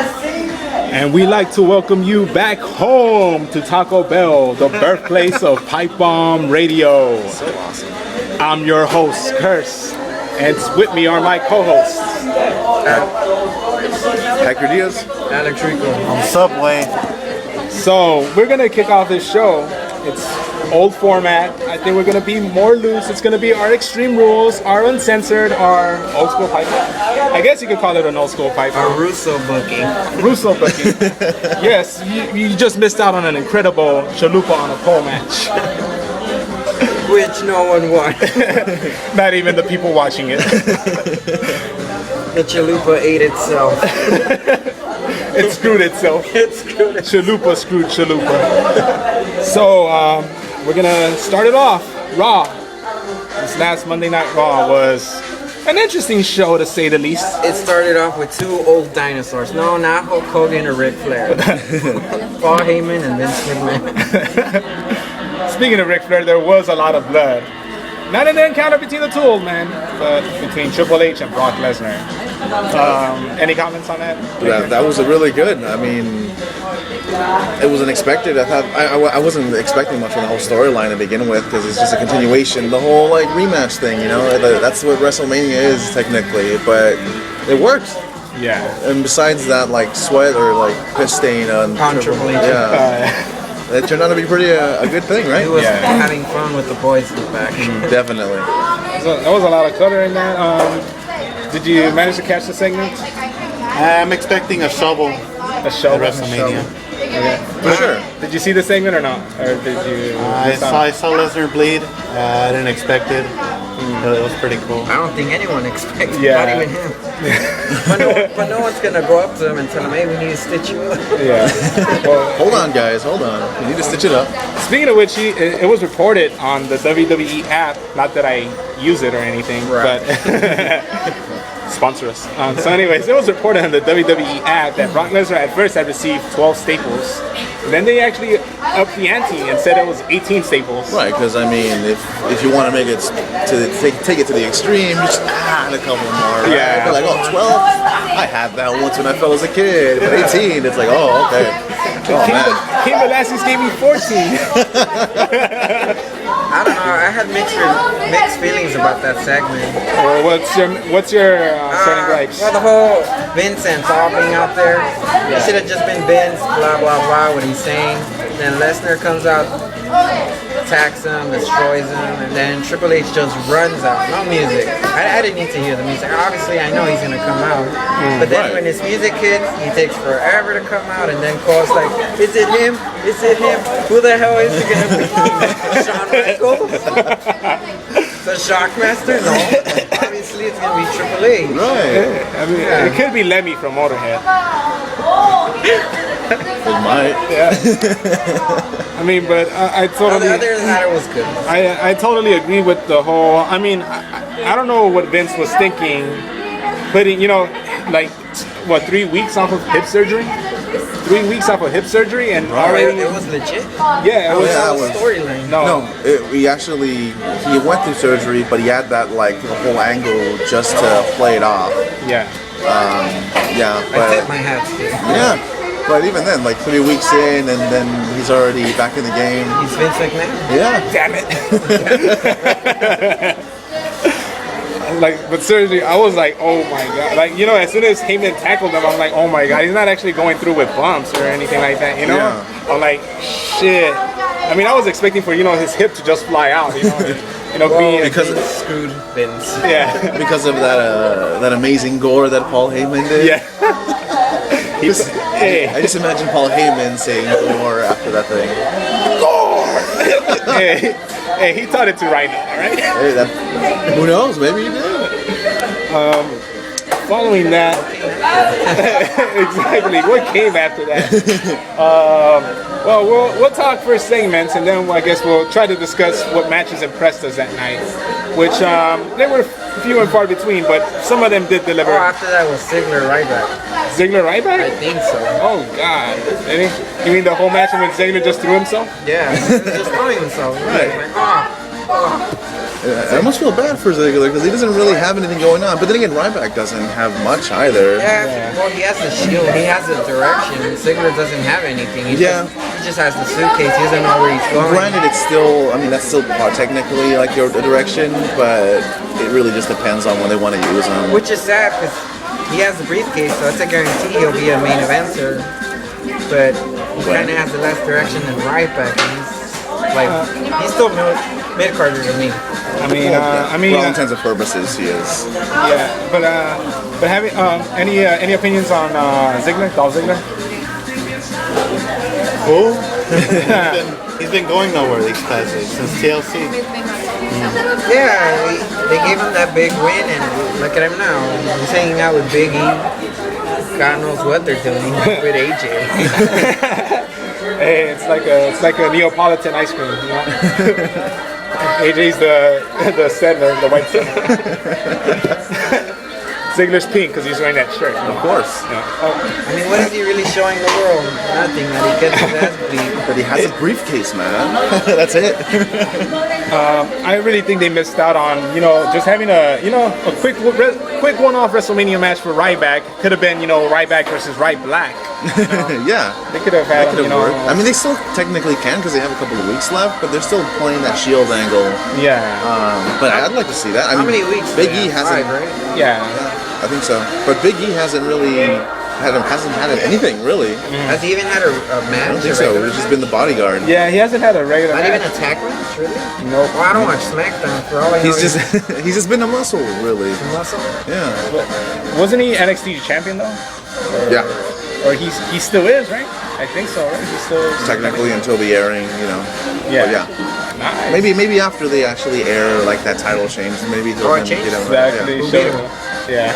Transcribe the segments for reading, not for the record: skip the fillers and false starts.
And we like to welcome you back home to Taco Bell, the birthplace of Pipebomb Radio. So awesome. I'm your host, Curse, and with me are my co-hosts. Hector Diaz. Alex Rico. On Subway. So we're gonna kick off this show. It's old format. I think we're gonna be more loose. It's gonna be our extreme rules, our uncensored, our old school pipe. I guess you could call it an old school pipe. Our Russo booking. Russo booking. Yes, you just missed out on an incredible chalupa on a pole match. Which no one won. Not even the people watching it. The chalupa ate itself. It screwed itself. It screwed it. Chalupa screwed chalupa. So we're gonna start it off. Raw. This last Monday Night Raw was an interesting show, to say the least. It started off with two old dinosaurs. No, not Hulk Hogan or Ric Flair. Paul Heyman and Vince McMahon. Speaking of Ric Flair, there was a lot of blood. Not in the encounter between the two old men, but between Triple H and Brock Lesnar. Any comments on that? That was a really good. I mean, it was unexpected. I thought I wasn't expecting much from the whole storyline to begin with, because it's just a continuation. The whole like rematch thing, you know, that's what WrestleMania is technically, but it worked. Yeah. And besides that, like sweat or like piss stain on Triple H. Yeah. It turned out to be pretty a good thing, right? He was having fun with the boys in the back. Definitely. So there was a lot of clutter in that. Did you manage to catch the segment? I'm expecting a shovel A show. at WrestleMania. Okay. For sure. Did you see the segment or not? Or did you? I saw Lesnar bleed. I didn't expect it. It was pretty cool. I don't think anyone expected, Yeah. not even him. but no one's gonna go up to him and tell him, hey, we need to stitch you up. Yeah. Well, Hold on, guys. Hold on. We need to stitch it up. speaking of which, it was reported on the WWE app. Not that I use it or anything, but sponsor us. So, anyways, it was reported on the WWE app that Brock Lesnar at first had received 12 staples. Then they actually upped the ante and said it was 18 staples. Right, because I mean, if you want to make it take it to the extreme, you just add a couple more. Right? Yeah. But like, oh, 12? I had that once when I felt as a kid. But 18, it's like, oh, okay. Oh, man. Cain Velasquez gave me 14. I don't know, I had mixed feelings about that segment. Well, what's your starting gripes? Well, the whole Vince and Paul being out there, it should have just been Vince, blah, blah, blah, what he's saying. Then Lesnar comes out, attacks him, destroys him, and then Triple H just runs out. No music. I didn't need to hear the music. Obviously, I know he's going to come out. But then when his music hits, he takes forever to come out and then calls like, is it him? Is it him? Who the hell is it going to be? Shawn Michaels? The Shockmaster? No. Obviously, it's going to be Triple H. Right. I mean, it could be Lemmy from Motorhead. It might. Yeah. I mean, but I totally. Other than that, it was good. I totally agree with the whole. I mean, I don't know what Vince was thinking, but you know, like what, 3 weeks off of hip surgery? 3 weeks off of hip surgery, and already It was legit. yeah, it was. that That was was- storyline. No, he went through surgery, but he had that like the whole angle just to play it off. yeah. Yeah, I but tip my hat to you. yeah, but even then, like 3 weeks in, and then he's already back in the game. He's Vince McMahon. Yeah. Damn it. Like, but seriously, I was like, oh my god. Like, you know, as soon as Heyman tackled him, I'm like, oh my god, he's not actually going through with bumps or anything like that, you know? Yeah. I'm like, shit. I mean, I was expecting for, you know, his hip to just fly out, you know? Being because Vince screwed Vince. yeah. because of that amazing gore that Paul Heyman did. Yeah. Hey. I just imagine Paul Heyman saying gore after that thing. Hey, he taught it to right now, right? Hey, who knows? Maybe he did. Following that, exactly, what came after that? Well, we'll talk first segments, and then I guess we'll try to discuss what matches impressed us that night, which they were few and far between, but some of them did deliver. Oh, after that was Ziggler Ryback. Ziggler Ryback? I think so. Oh God! You mean the whole match when Ziggler just threw himself? Yeah, he was just throwing himself. Right. Like, I almost feel bad for Ziggler because he doesn't really have anything going on. But then again, Ryback doesn't have much either. Yeah, well, he has the shield. He has the direction. Ziggler doesn't have anything. He just has the suitcase. He doesn't know where he's going. Granted, it's still, I mean, that's still technically like your direction, but it really just depends on when they want to use him. Which is sad because he has the briefcase, so it's a guarantee he'll be a main eventer. But he kind of has the less direction than Ryback. And he's still mid-carder to me. For all intents and purposes, he is. Yeah, but having any opinions on Ziggler, Dolph Ziggler? Cool. He's been going nowhere these past days since TLC. Yeah, they gave him that big win, and look at him now. He's hanging out with Big E. God knows what they're doing with AJ. Hey, it's like a Neapolitan ice cream, you know? AJ's the settler, the white settler. Ziggler's pink because he's wearing that shirt. Of course. Yeah. I mean, what is he really showing the world? Nothing. That he gets his ass beat. But he has a briefcase, man. That's it. I really think they missed out on, just having a quick one-off WrestleMania match for Ryback. Could have been, Ryback versus Ryback. Yeah. They could have had, worked. I mean, they still technically can because they have a couple of weeks left, but they're still playing that Shield angle. Yeah. But I'd like to see that. How many weeks? Big E hasn't. 5, right? Yeah. I think so. But Big E hasn't really hasn't had anything really. Has he even had a I match? don't think so. It's just been the bodyguard. Yeah, he hasn't had a regular Not match. even a tag match, really? Nope. Well, I don't watch SmackDown for all I know. He's just been a muscle, really. muscle. Yeah. Wasn't he NXT champion though? Yeah. Or he still is, right? I think so, right? He still is. Technically, until the airing, Yeah. But yeah. Nice. Maybe after they actually air like that title change, maybe he'll it then changed? get him. Exactly. Yeah. Yeah.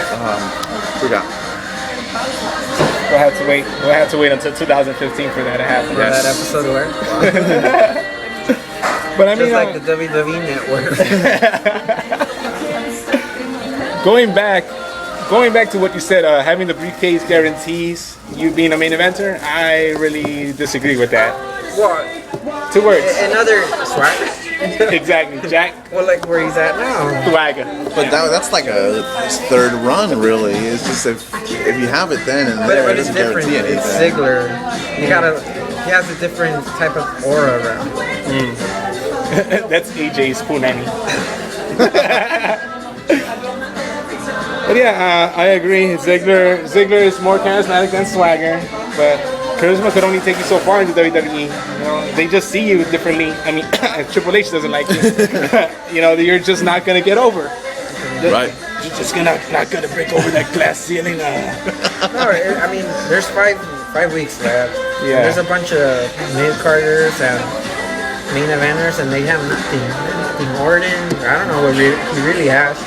Forgot. We'll have to wait. We'll have to wait until 2015 for that to happen. For that episode where? But I mean, Just like the WWE Network. going back to what you said, having the briefcase guarantees you being a main eventer. I really disagree with that. What? 2 words. Another swagger? Exactly, Jack Well, like where he's at now. Swagger. But that's like a third run, really. It's just if you have it then and there, But it it's doesn't different. guarantee anything. It's Ziggler. He has a different type of aura around him. That's AJ's punani. But yeah, I agree. Ziggler is more charismatic than Swagger, but charisma could only take you so far into WWE. They just see you differently. I mean, if Triple H doesn't like you, you're just not gonna get over. Right. You're just not gonna break over that glass ceiling. No, I mean, there's five weeks left. Yeah. There's a bunch of mid-carders and main eventers, and they have nothing. Orton, I don't know what he really has.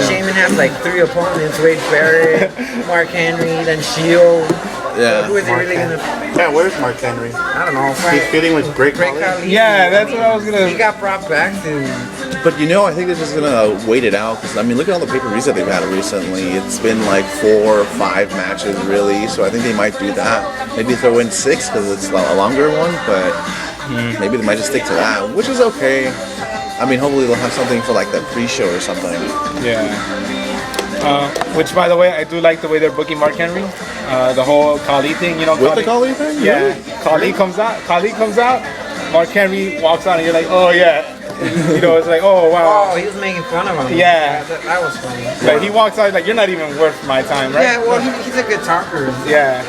Shaman has like 3 opponents: Wade Barrett, Mark Henry, then Shield. Yeah. Who is he really gonna? Yeah, where's Mark Henry? I don't know. He's feuding with Great Great Khali. Khali. Yeah, that's what I was gonna. He got brought back to. But I think they're just gonna wait it out because look at all the pay-per-views that they've had recently. It's been like 4 or 5 matches really, so I think they might do that. Maybe throw in 6 because it's a longer one, but maybe they might just stick to that, which is okay. I mean, hopefully they'll have something for like that pre-show or something. Yeah. Which, by the way, I do like the way they're booking Mark Henry. The whole Khali thing, With the Khali thing? Yeah. Really? Khali comes out. Mark Henry walks out, and you're like, oh yeah. It's like, oh wow. Oh, he was making fun of him. Yeah. That was funny. Like he walks out, like you're not even worth my time, right? Yeah, well, he's a good talker. Yeah.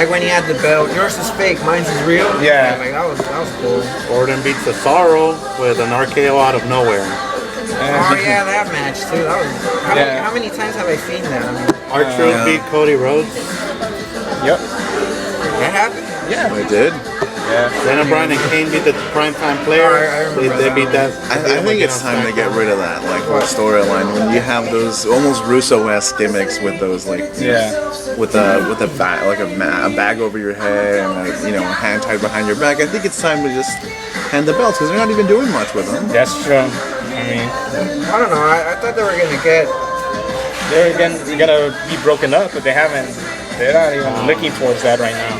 When he had the belt, yours is fake, mine's is real. Yeah. Like that was cool. Orton beats Cesaro with an RKO out of nowhere. Oh yeah, that match too. That was. How many times have I seen that? I mean, R-Truth beat Cody Rhodes. Yep. that happened. Yeah. They did. Yeah. Daniel Bryan and Kane beat the primetime players. I remember They beat that. I think it's time to get rid of that whole storyline when you have those almost Russo-esque gimmicks with those with a bag, like a bag over your head and a hand tied behind your back. I think it's time to just hand the belts because they're not even doing much with them. That's true. I mean, I don't know. I thought they were gonna get. they're gonna be broken up, but they haven't. They're not even looking towards that right now.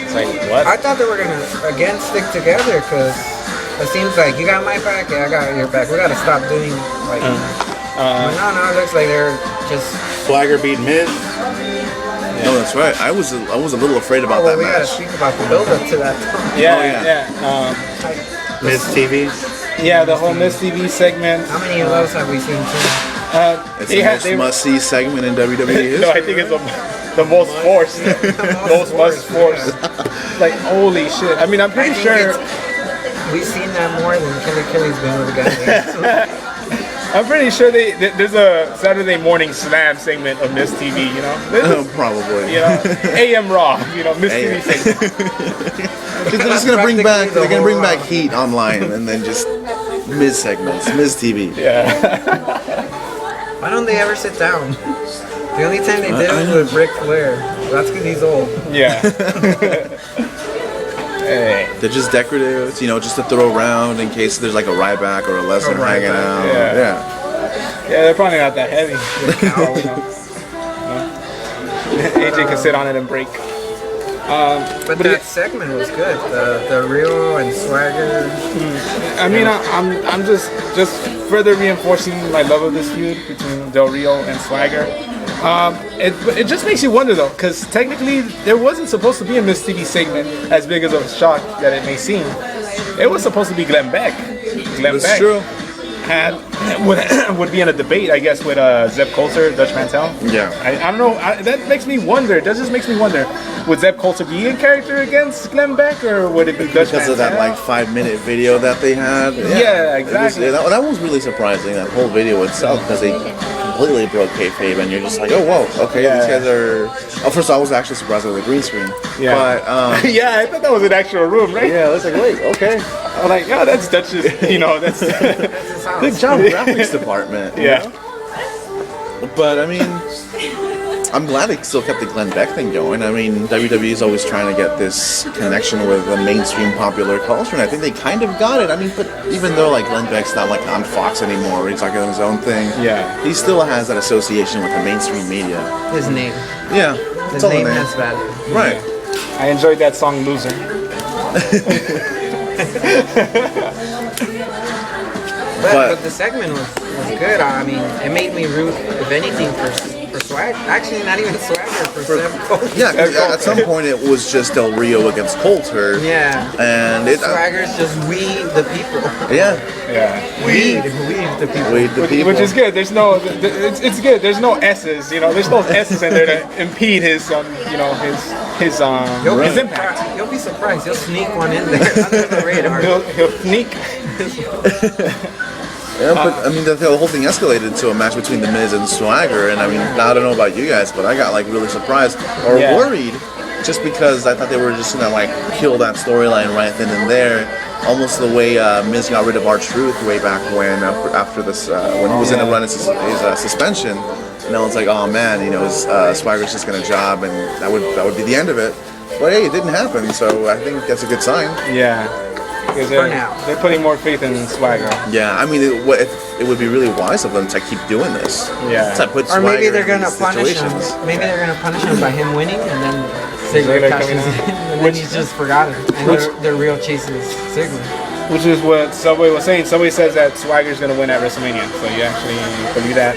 It's like what? I thought they were gonna again stick together because It seems like you got my back, yeah, I got your back. We gotta stop doing like. No, it looks like they're just. Swagger beat Miz. No, that's right. I was a little afraid about Well, that we gotta match. speak about the build-up to that. Miz TV. Yeah, the whole Miss TV segment. How many of those have we seen too? It's the most must-see segment in WWE history. No, I think it's the most forced. most forced. Like, holy shit. I mean, I'm pretty sure. We've seen that more than Kelly's been with the guys. I'm pretty sure there's a Saturday morning slam segment of Miss TV, you know? Probably. You know, AM Raw, you know, Miss TV segment. They're just gonna bring back. They're gonna bring back Heat online, and then just Miz segments, Miz TV. Yeah. Why don't they ever sit down? The only time they did it was with Ric Flair. That's because he's old. Yeah. Hey. They're just decorative, you know, just to throw around in case there's like a Ryback or a Lesnar hanging out. Yeah, they're probably not that heavy. AJ can sit on it and break. But that segment was good. The Rio and Swagger. I mean, I'm just further reinforcing my love of this feud between Del Rio and Swagger. It just makes you wonder though, because technically there wasn't supposed to be a Miss TV segment, as big as a shock that it may seem. It was supposed to be Glenn Beck. Glenn Beck true. would be in a debate, I guess, with Zeb Coulter, Dutch Mantel. Yeah. I don't know. That makes me wonder. That just makes me wonder. Would Zeb Coulter be in character against Glenn Beck, or would it be Dutch Because Mantel? of that like 5-minute video that they had. Yeah, exactly. That was really surprising. That whole video itself, because they completely broke kayfabe, and you're just like, oh whoa, okay, these guys are. Oh, first I was actually surprised with the green screen. Yeah. But Yeah, I thought that was an actual room, right? yeah, I was like, wait, okay. I'm like, yeah, that's Dutch's. You know, that's. Good job, graphics department. you Yeah. know? But I mean, I'm glad they still kept the Glenn Beck thing going. I mean, WWE is always trying to get this connection with the mainstream popular culture, and I think they kind of got it. I mean, but even though like Glenn Beck's not like on Fox anymore, he's like on his own thing. Yeah. He still has that association with the mainstream media. His name. Yeah. His it's all name in there. has value. Right. I enjoyed that song, Loser. But the segment was good. I mean, it made me root, if anything, for Swagger. Actually, not even Swagger, for Zeb Coulter. Yeah, 'cause at some point it was just Del Rio against Coulter. Yeah. And it. Swagger's just we the people. Yeah. Yeah. We the people. We the people. Which is good. There's no, it's good. There's no S's. You know, there's no S's in there to impede his, you know, his impact. You'll be surprised. He'll sneak one in there under the radar. He'll sneak. Yeah, but I mean, the whole thing escalated to a match between The Miz and Swagger, and I mean, I don't know about you guys, but I got like really surprised or worried, just because I thought they were just gonna like kill that storyline right then and there, almost the way Miz got rid of R-Truth way back when after this when he was in a run his suspension, and I was like, oh man, you know, Swagger's just gonna job, and that would be the end of it. But hey, it didn't happen, so I think that's a good sign. Yeah. Because they're putting more faith in Swagger. Yeah, I mean, it would be really wise of them to keep doing this. Yeah. To put Or maybe Swagger they're in gonna these punish him. situations. Maybe they're gonna punish him by him winning, and then Ziggler Ziggler cashes coming in, in. and then he's just forgotten. And they're real chases Ziggler. Which is what Subway was saying. Subway says that Swagger's going to win at WrestleMania. So you actually believe that?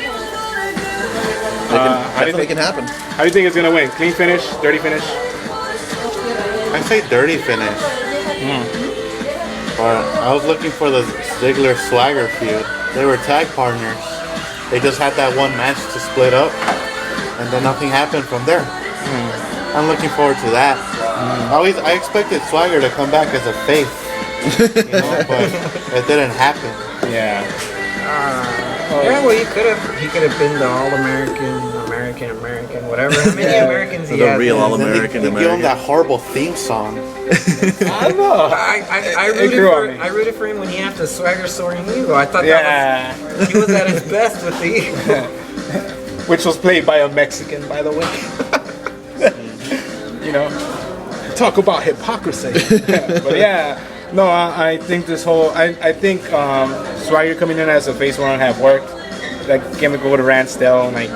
I think it can happen. How do you think it's going to win? Clean finish? Dirty finish? I say dirty finish. But I was looking for the Ziggler Swagger feud. They were tag partners. They just had that one match to split up, and then nothing happened from there. I'm looking forward to that. I expected Swagger to come back as a face, you know, but it didn't happen. Yeah. Yeah, well, he could have been the All-American, American, whatever. How many Americans he The had? real then? All-American They give him that horrible theme song. I don't know. I rooted for him when he had the Swagger Soaring Eagle. I thought that was, he was at his best with the eagle. Which was played by a Mexican, by the way. You know, talk about hypocrisy. But yeah, no, I think this whole, I think Swagger coming in as a face won't have worked. That gimmick would have ran stale in like,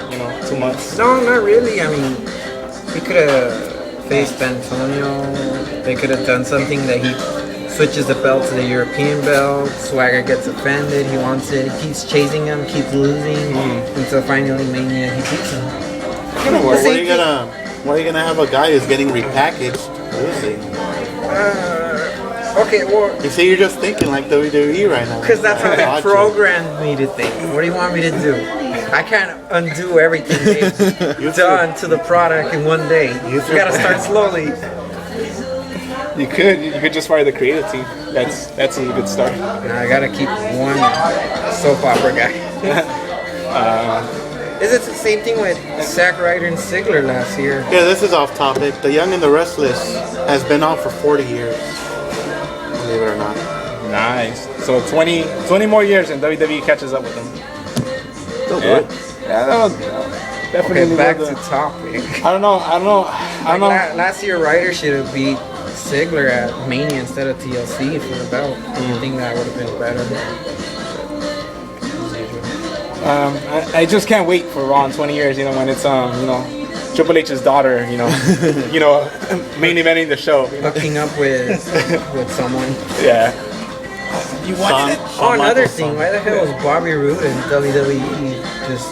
2 months. No, not really. I mean, he could have faced Antonio. They could have done something that he switches the belt to the European belt. Swagger gets offended. He wants it. He keeps chasing him, keeps losing, until finally Mania he beats him. Why are you gonna have a guy who's getting repackaged losing? Okay, well, You see, you're just thinking like WWE right now. because that's how they Gotcha. programmed me to think. What do you want me to do? I can't undo everything they've done to the product in one day. You gotta start slowly. You could just fire the creative team. That's a good start. Now I gotta keep one soap opera guy. Is it the same thing with Zack Ryder and Ziggler last year? Yeah, this is off topic. The Young and the Restless has been on for 40 years. Believe it or not. Nice. So 20 more years and WWE catches up with them. They'll do Yeah. it. Yeah, that'll definitely. Okay, back will to do. topic. I don't know. Like last year, Ryder should have beat Ziggler at Mania instead of TLC for the belt. I think that would have been better. I just can't wait for Raw in 20 years. When it's Triple H's daughter. Main eventing the show. Hooking up with someone. Yeah. You watched it? Oh, another thing. Why the hell was Bobby Roode in WWE? Just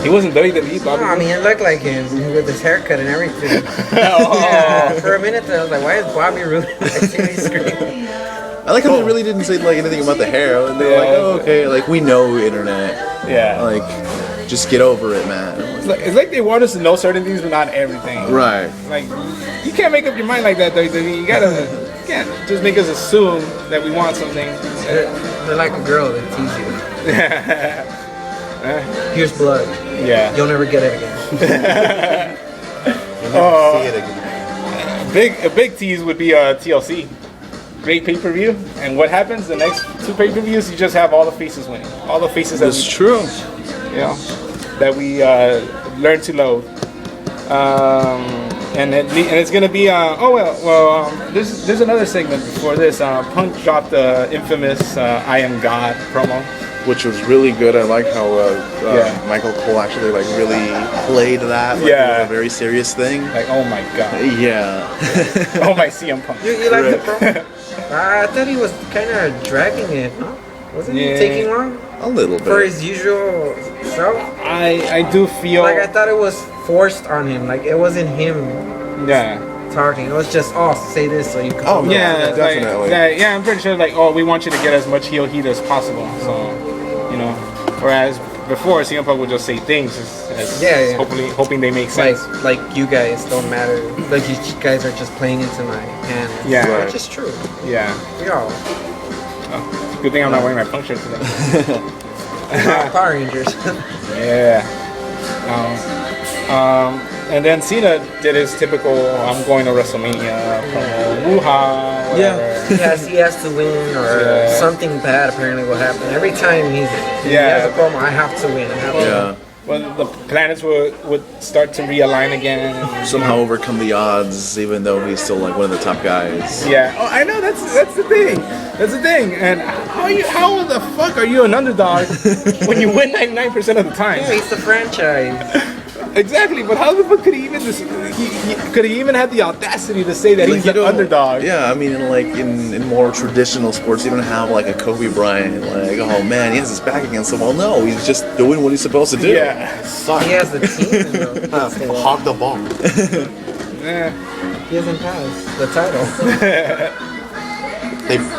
He wasn't WWE, Bobby. I mean, it looked like him with his haircut and everything. Oh. Yeah, for a minute there, I was like, why is Bobby Roode on my TV screen? I like how they really didn't say like anything about the hair. And they were like, oh, okay, like we know internet. Yeah. Like, just get over it, man. It's like they want us to know certain things, but not everything. Right. Like, you can't make up your mind like that, WWE. You can't just make us assume that we want something. They're like a girl that tease you. Here's blood. Yeah. You'll never get it again. You'll never see it again. A big tease would be TLC. Great pay-per-view. And what happens? The next two pay-per-views, you just have all the faces winning. All the faces That's true. that we learn to loathe. And it's gonna be there's another segment before this. Punk dropped the infamous "I Am God" promo. Which was really good. I like how Michael Cole actually like really played that. Like, Yeah. it was a very serious thing. Like, oh my god. Yeah. Oh my CM Punk. You like the promo? I thought he was kind of dragging it. Huh? Wasn't he Yeah. taking long A little bit. for his usual self? I do feel Like I thought it was forced on him. Like it wasn't him yeah. talking. It was just say this so you can. Oh, Yeah, definitely. yeah, I'm pretty sure we want you to get as much heel heat as possible. So, whereas before CM Punk would just say things hoping they make sense. Like you guys don't matter. Like you guys are just playing into my hand. Yeah. Right. Which is true. Yeah. We all. Good thing I'm not wearing my punk shirt today. Power Rangers. Yeah. And then Cena did his typical "I'm going to WrestleMania" promo. Woo-ha, whatever. He has to win or Yeah. something bad apparently will happen. Every time he has a promo, I have to win. I have to win. Yeah. Well, the planets would start to realign again. Somehow overcome the odds, even though he's still like one of the top guys. Yeah. Oh, I know. That's the thing. That's the thing. And how the fuck are you an underdog when you win 99% of the time? Yeah, he's the franchise. Exactly. But how the fuck could he even could he even have the audacity to say that Like, he's you the don't- underdog? Yeah, I mean, in more traditional sports, you don't have like a Kobe Bryant, like, oh man, he has his back against the wall. No, he's just doing what he's supposed to do. Yeah. He has the team though. Hog the ball. Yeah. He hasn't passed the title.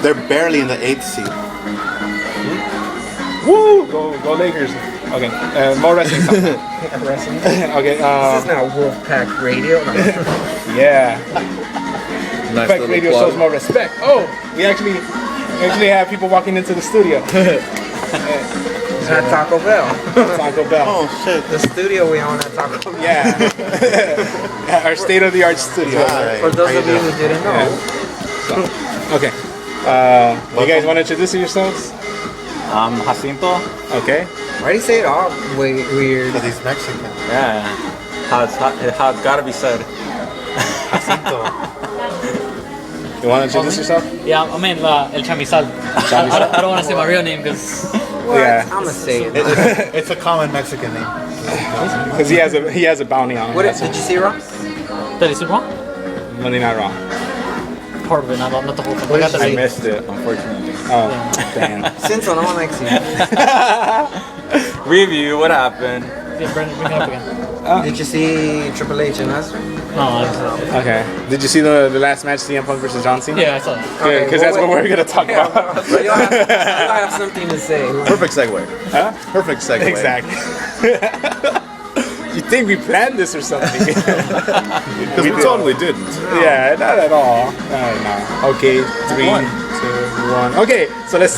They're barely in the 8th seed. Woo! Go Lakers. Okay. More wrestling. Stuff. Wrestling. Okay. This is not Wolfpack Radio. Yeah. Nice Respect little Radio plug. shows more respect. Oh, we actually have people walking into the studio. It's at Taco Bell. Taco Bell. Oh shit. The studio we own at Taco Bell. Yeah. Our state-of-the-art studio. Hi. For those How of you doing? who didn't know. Okay. You guys want to introduce yourselves? Jacinto. Okay. Why do you say it all weird? Because he's Mexican. Yeah, how it's gotta be said. You want to introduce yourself? Yeah, I mean El Chamizal. I don't want to say my real name because Yeah. I'm gonna say it. It's a common Mexican name. Because he has a bounty on him. What That's did you see, Ross? that is wrong. Monday Night Raw. part of it, not the whole thing. I got the I late. missed it, unfortunately. Oh, damn. Since no one likes you. Review, what happened? Yeah, Brandon, bring it up again. Did you see Triple H and Lesnar? No, I Okay. Did you see the last match, CM Punk versus John Cena? yeah, I saw it. Good, because that's what we're gonna talk about. But you'll have something to say. Perfect segue. Huh? Perfect segue. Exactly. You think we planned this or something? Because we totally didn't. Yeah, not at all. No. Okay, 3, 2, 1. Okay, so let's.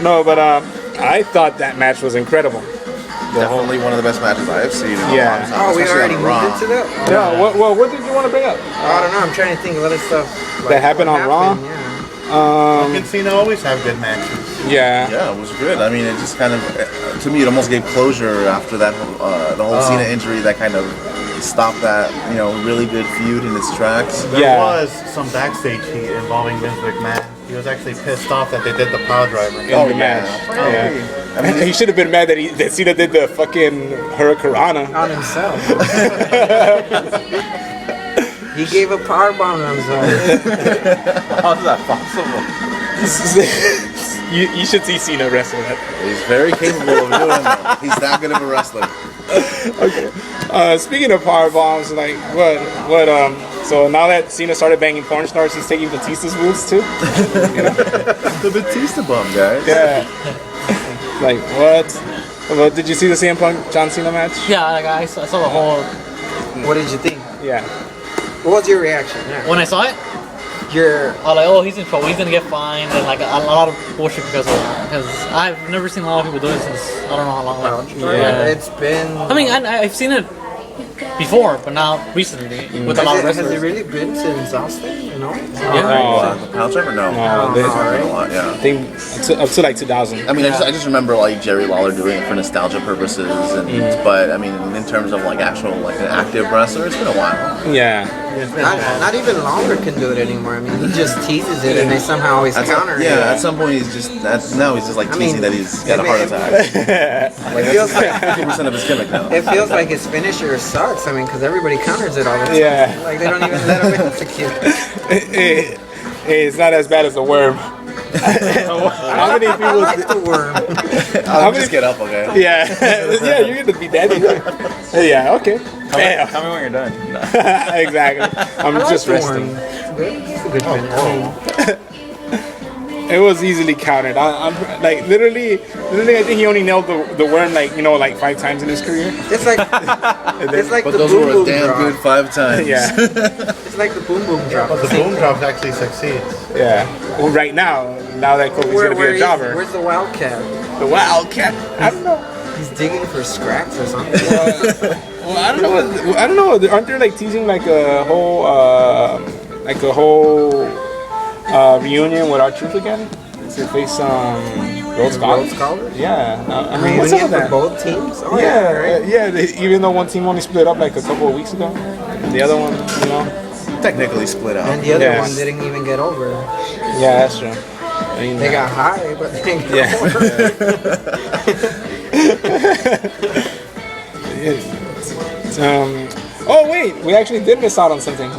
No, but I thought that match was incredible. Definitely one of the best matches I have seen in a Yeah. long time. Oh, we especially already on moved Raw. into that? Yeah. What did you want to bring up? I don't know. I'm trying to think of other stuff. That happened what on Raw? Yeah. And Cena always have good matches. Yeah. Yeah, it was good. I mean, it just kind of, to me, it almost gave closure after that, the whole Cena injury that kind of stopped that, really good feud in its tracks. There Yeah. was some backstage heat involving Vince McMahon. He was actually pissed off that they did the pile driver. In the match. Yeah. I mean, He should have been mad that Cena did the fucking Hurricanrana. On himself. He gave a power bomb to himself. How's that possible? You should see Cena wrestle that. he's very capable of doing that. He's that good of a wrestler. Okay. Speaking of power bombs, like what so now that Cena started banging porn stars, he's taking Batista's moves too. The Batista bomb, guys. Yeah. Like what? Well, did you see the CM Punk John Cena match? Yeah, like, I saw the whole. What did you think? Yeah. What was your reaction? Yeah. When I saw it, Your I was like, oh, he's in trouble. He's gonna get fined and like a lot of bullshit because of that. Because I've never seen a lot of people do it since I don't know how long. Like, Yeah. It's been. I mean, I've seen it before, but now recently with a lot of Has it wrestlers. really been since Austin? You know? Yeah. The pile driver? No. No, It's been a lot, yeah. I think up to like 2000. I mean, I just remember like Jerry Lawler doing it for nostalgia purposes, and but I mean, in terms of like actual like an active wrestler, it's been a while. Yeah. Not even Longer can do it anymore. I mean, he just teases it, and they somehow always counter it. At some point he's just now he's just like I mean, teasing that he's got a heart attack. It feels like 50% of his gimmick now. it feels like his finisher sucks. I mean, because everybody counters it all the time. Yeah. Like they don't even let him execute. It's not as bad as the worm. How many I people? like the worm. I'll just get up, okay? Yeah. Yeah, you're gonna be dead. Yeah. Okay. Yeah. Tell me when you're done. Exactly. I'm I like just the resting. worm. It's good. It's a good finish. I mean, It was easily counted. I'm like literally. I think he only nailed the worm like 5 times in his career. it's like But the those boom were a boom damn drop. good 5 times. Yeah. It's like the boom boom drop. But the boom drops actually succeeds. Yeah. Well, right now that Kobe's gonna be a jobber. Where's the Wildcat? The Wildcat. I don't know. He's digging for scraps or something. Well, I don't know. Aren't there like teasing like a whole reunion with our Truth again? To face Rhodes Scholar? Scholar? Yeah. I mean, what's up Reunion with for that? both teams? Oh, Yeah, right. even though one team only split up like a couple of weeks ago, and the other one, Technically split out. And the other Yeah. one didn't even get over. yeah, that's true. I mean, They got high, but they didn't get Yeah. over. Oh wait, we actually did miss out on something.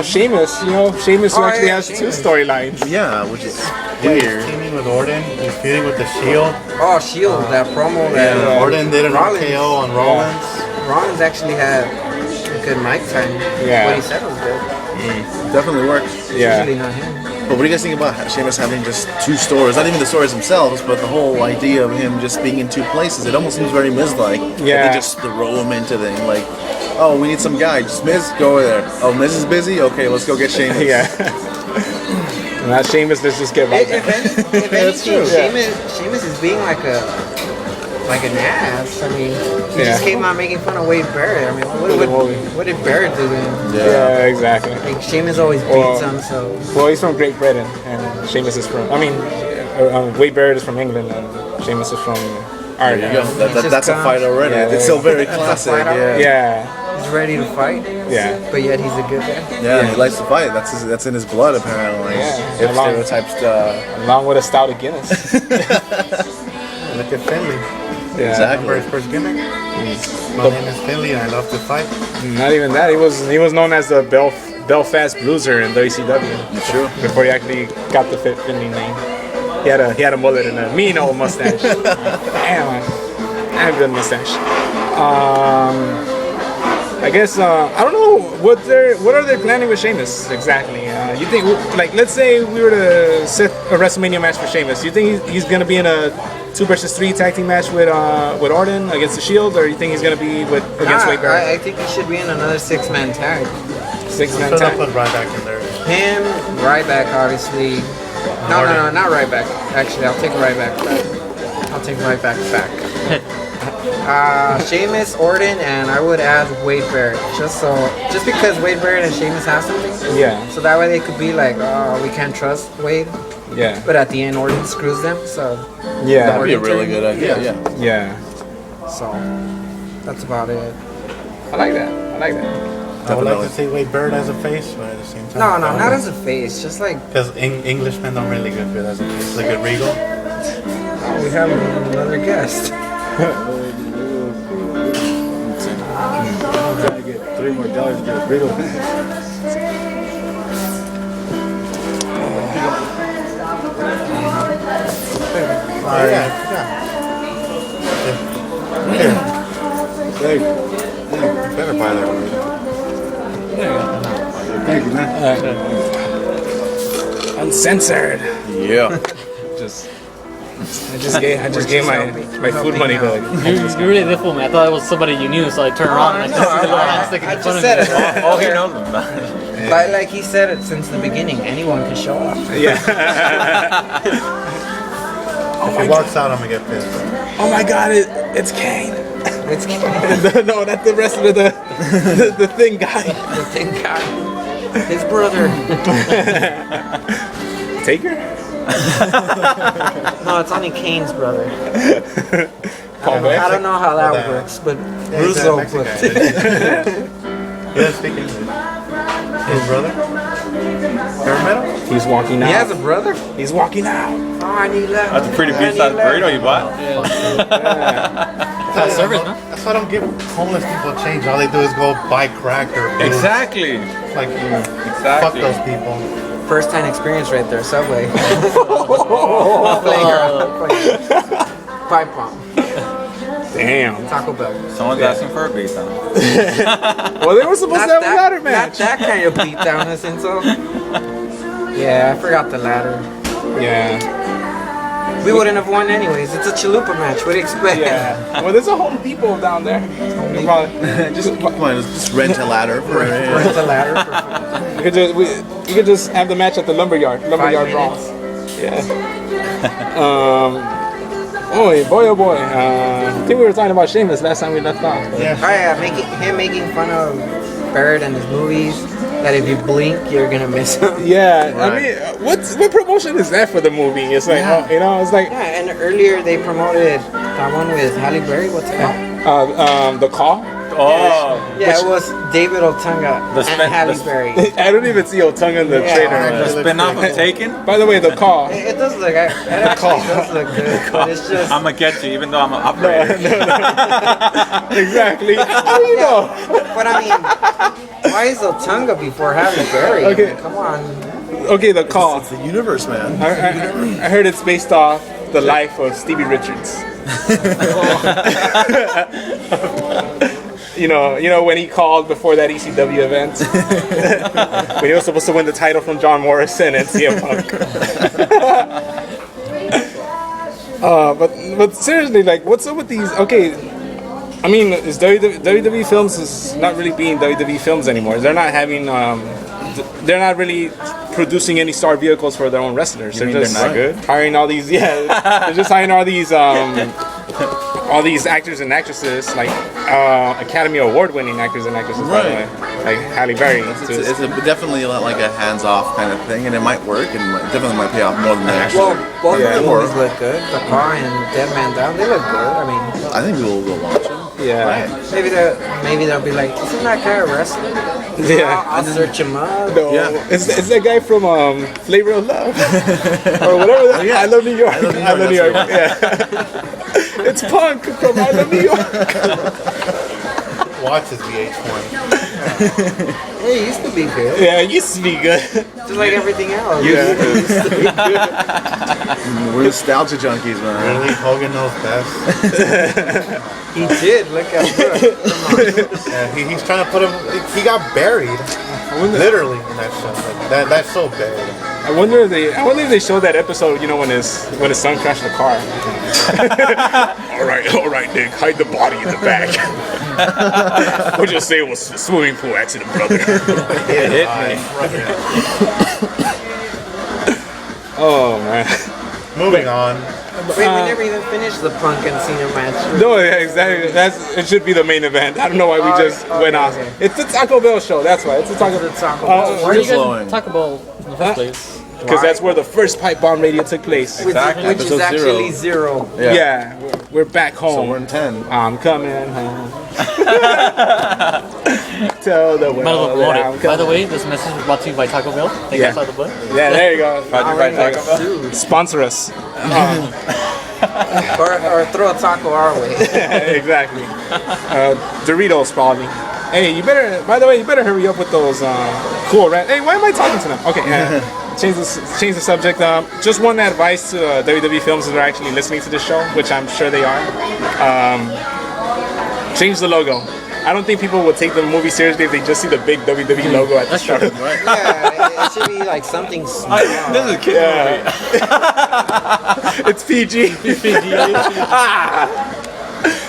Sheamus. Sheamus Oh, actually yeah, has 2 Sheamus. storylines. Yeah, which is Yeah, he's weird. teaming with Orton. He's feuding with the Shield. Oh, Shield, that promo that Yeah. Orton did an Rollins. RKO on Rollins. Rollins actually had a good mic time. Yeah. What he said was good. Definitely works. Yeah. Usually not him. But what do you guys think about Sheamus having just 2 stores? Not even the stores themselves, but the whole idea of him just being in 2 places. It almost seems very Miz-like. Yeah. They just throw him into the like, oh, we need some guy. Just Miz, go over there. Oh, Miz is busy? Okay, let's go get Sheamus. Yeah. Not Sheamus. Let's just get right If back. anything, true. Sheamus is being like an ass. I mean, he Yeah. just came out making fun of Wade Barrett. I mean, what did Barrett do to him? Yeah, exactly. Like, Sheamus always beats Well- him, so Well, he's from Great Britain, and Sheamus is from. Wade Barrett is from England, and Sheamus is from There you Ireland. go. It's just That's a gone. fight already. Yeah, It's still very classic. fight Yeah. already. Yeah, he's ready to fight. yeah. But yet he's a good guy. Yeah, he likes to fight. That's in his blood apparently. Yeah. If Along- stereotypes. Along with a stout of Guinness. Look at Finley. Yeah. Exactly. Remember his first gimmick? My name is Finley and I love to fight. Not even that. He was known as the Belfast Bruiser in WCW. True. Before he actually got the fitting name. He had a mullet and a mean old mustache. Damn, I have a good mustache. I guess I don't know what are they planning with Sheamus exactly. You think, like, let's say we were to set a WrestleMania match for Sheamus. You think he's gonna be in a 2 versus 3 tag team match with Orton against the Shield, or you think he's gonna be against Wade Barrett? I think he should be in another 6-man tag. 6-man Should I tag. put Ryback in there? Him, Ryback, obviously. No, not Ryback. Actually, I'll take Ryback back. I'll take Ryback back. Sheamus, Orton, and I would add Wade Barrett. Just because Wade Barrett and Sheamus have something. Yeah. So that way they could be like, oh, we can't trust Wade. Yeah. But at the end, Orton screws them. So Yeah. That'd be a really good idea. Yeah. Yeah. So that's about it. I like that. I would like to see Wade Barrett as a face, but at the same time. No, not as a face. Just like Because Englishmen don't really get good as a face. Like a Regal. we have another guest. I'm trying to get $3 more to get a Riddle. Oh, yeah. Thank you. You better buy that one. Thank you, man. Uncensored. Yeah. I just gave my food money to. You really did fool me. I thought it was somebody you knew, so I turned around and I could see the little hand sticking I in front just of said me. it. All he knows is about it. Like he said it since the beginning. Anyone can show up. Yeah. If he walks out, I'm gonna get pissed. Oh my God! It's Kane. It's No, that's the rest of the thing guy. the thing guy. His brother. Taker. No, it's only Kane's brother. Paul I don't know how that works, but he's Russo Mexican. put it. He doesn't speak English. His brother? Hair metal? He's walking out. He has a brother? He's walking out. Oh, I need that. That's a pretty good sized burrito you bought. Fast service, man. That's why I don't give homeless people change. All they do is go buy crack or booze. Exactly. Like, fuck Exactly. those people. First-hand experience right there, Subway. Pipebomb. Damn. Taco Bell. Someone's asking for a beatdown. Well, they were supposed to have a ladder Not match. that kind of beatdown, isn't so? Yeah, I forgot the ladder. Yeah. We wouldn't have won anyways. It's a chalupa match. What do you expect? Yeah. Well, there's a Home Depot down there. You probably- Come on, just rent a ladder for Rent a ladder. You could just have the match at the lumberyard. Lumberyard 5 brawls. Yeah. Boy, oh boy. I think we were talking about Sheamus last time we left off. Yeah. Oh yeah, making fun of Barrett and his movies. That if you blink, you're gonna miss him. Yeah, Right. I mean, what promotion is that for the movie? It's like, Yeah. it's like Yeah, and earlier they promoted that one with Halle Berry. What's it called? The Call. Oh, Yeah, it was David Otunga The and Halle Berry. I don't even see Otunga in the Yeah. trailer. the spin off of Taken? By the way, The Call. It does look. It actually does look good, but it's just. I'm gonna get you even though I'm an operator. Exactly. How do you know? But I mean, why is Otunga before Halle Berry? Okay. I mean, come on. Okay, The Call. It's the universe, man. I heard it's based off the life of Stevie Richards. You know when he called before that ECW event when he was supposed to win the title from John Morrison and CM Punk. But seriously, like, what's up with these? Okay, I mean, is WWE Films is not really being WWE Films anymore. They're not having they're not really producing any star vehicles for their own wrestlers. You mean they're not good? Hiring all these, they're just hiring all these actors and actresses, like Academy Award-winning actors and actresses, by the way, like Halle Berry. It's definitely like a hands-off kind of thing, and it might work, and it definitely might pay off more than the actual. Well, both Yeah. of the movies look good. The Car and Dead Man Down, they look good. I mean, I think we'll watch it. Yeah. maybe they'll be like, isn't that guy a wrestler? Yeah. I'll search him up. No, Yeah. it's that guy from Flavor of Love or whatever. I Love New York. I Love New York. Yeah. It's Punk from I Love New York. Watch his VH1. Hey, it used to be good. Yeah, it used to be good. Just like everything else. Yeah. We're nostalgia junkies, man. Really, Hogan knows best. He did. Look at Brooke. Yeah, he's trying to put him. He got buried, literally in that show. Like, that's so bad. I wonder if they showed that episode, you know, when his son crashed the car. all right, Nick, hide the body in the back. We'll just say it was a swimming pool accident, brother. It hit me. Oh man. Moving on. Wait, we never even finished the Punk and Cena match. No, yeah, exactly. It should be the main event. I don't know why we just went off. okay. It's the Taco Bell show. That's why. It's the Taco Bell. Taco Bell. Why are you flowing. guys talk about in the first place? Because that's where the first pipe bomb radio took place. Which is Episode actually zero. Yeah, we're back home. So we're in 10. I'm coming home. Tell the world Might as well promote that I'm it. By the coming. way, this message is brought to you by Taco Bell. Thank Yeah. you outside the butt. Yeah, there you go. Brought by Taco Bell. Dude. Sponsor us. Or throw a taco our way. Exactly. Doritos probably. Hey, you better. By the way, you better hurry up with those cool rap. Hey, why am I talking to them? Okay, change the subject. Just one advice to WWE films that are actually listening to this show, which I'm sure they are. Change the logo. I don't think people would take the movie seriously if they just see the big WWE logo at the start. Yeah, it should be like something small. This is a kid movie. It's PG.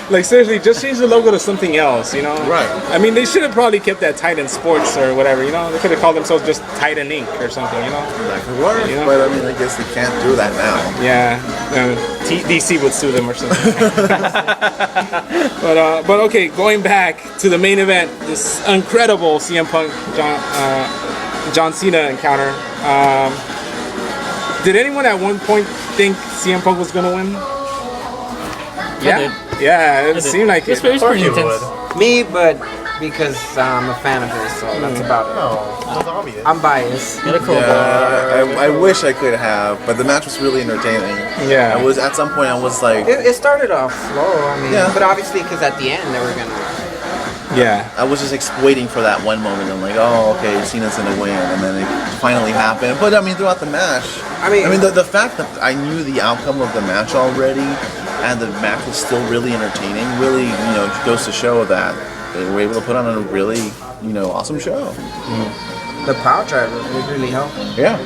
Like seriously, just change the logo to something else, you know? Right. I mean, they should have probably kept that Titan Sports or whatever, you know? They could have called themselves just Titan Inc. or something, you know? That could work, You know? but I mean, I guess they can't do that now. Yeah, DC would sue them or something. But okay, going back to the main event, this incredible CM Punk John Cena encounter. Did anyone at one point think CM Punk was gonna win? Yeah, it seemed like It's it. pretty You intense. would. Me, but because I'm a fan of his, so that's about it. No, it's obvious. I'm biased. Get a crowbar. Yeah, I wish I could have, but the match was really entertaining. Yeah. I was at some point. I was like, It started off slow, I mean, Yeah. but obviously because at the end they were gonna. Yeah. I was just waiting for that one moment. I'm like, oh, okay, Cena's gonna win, and then it finally happened. But I mean, throughout the match, I mean- the fact that I knew the outcome of the match already, and the match was still really entertaining, really, goes to show that they were able to put on a really, awesome show. The power driver would really help. Yeah.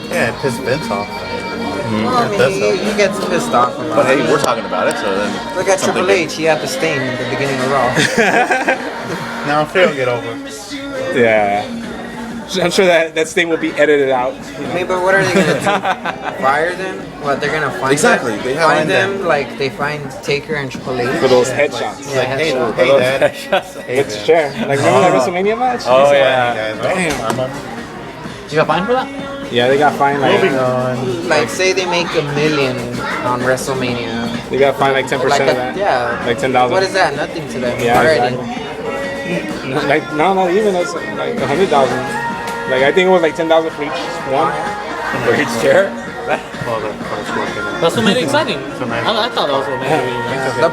Yeah, it pissed Vince off. Well, I That's mean, he gets pissed off about But hey, it. we're talking about it, so then. Look at something Triple H. He had the stain at the beginning of Raw. Now I'm sure he'll get over it. Yeah. I'm sure that stain will be edited out. I mean, but what are they gonna do? Fire them? What, they're gonna find Exactly, them? they have find them. them like they find Taker and Triple H For those and, headshots. Yeah, Hey, headshots. hey, Dad. Hey, Let's Dad. share. Like, remember that WrestleMania match? Oh Hey, yeah. guys. Damn. You got fined for that? Yeah, they got fined like Moving on. Like, say they make $1 million on WrestleMania. they got fined like 10% Like of that. yeah. Like 10,000. What is that? Nothing to them Yeah, already. exactly. Like no, not even. It's like 100,000. Like I think it was like 10,000 for each one. For each chair. Oh, the car's working. That's what made it exciting. So nice. I thought that was what made it The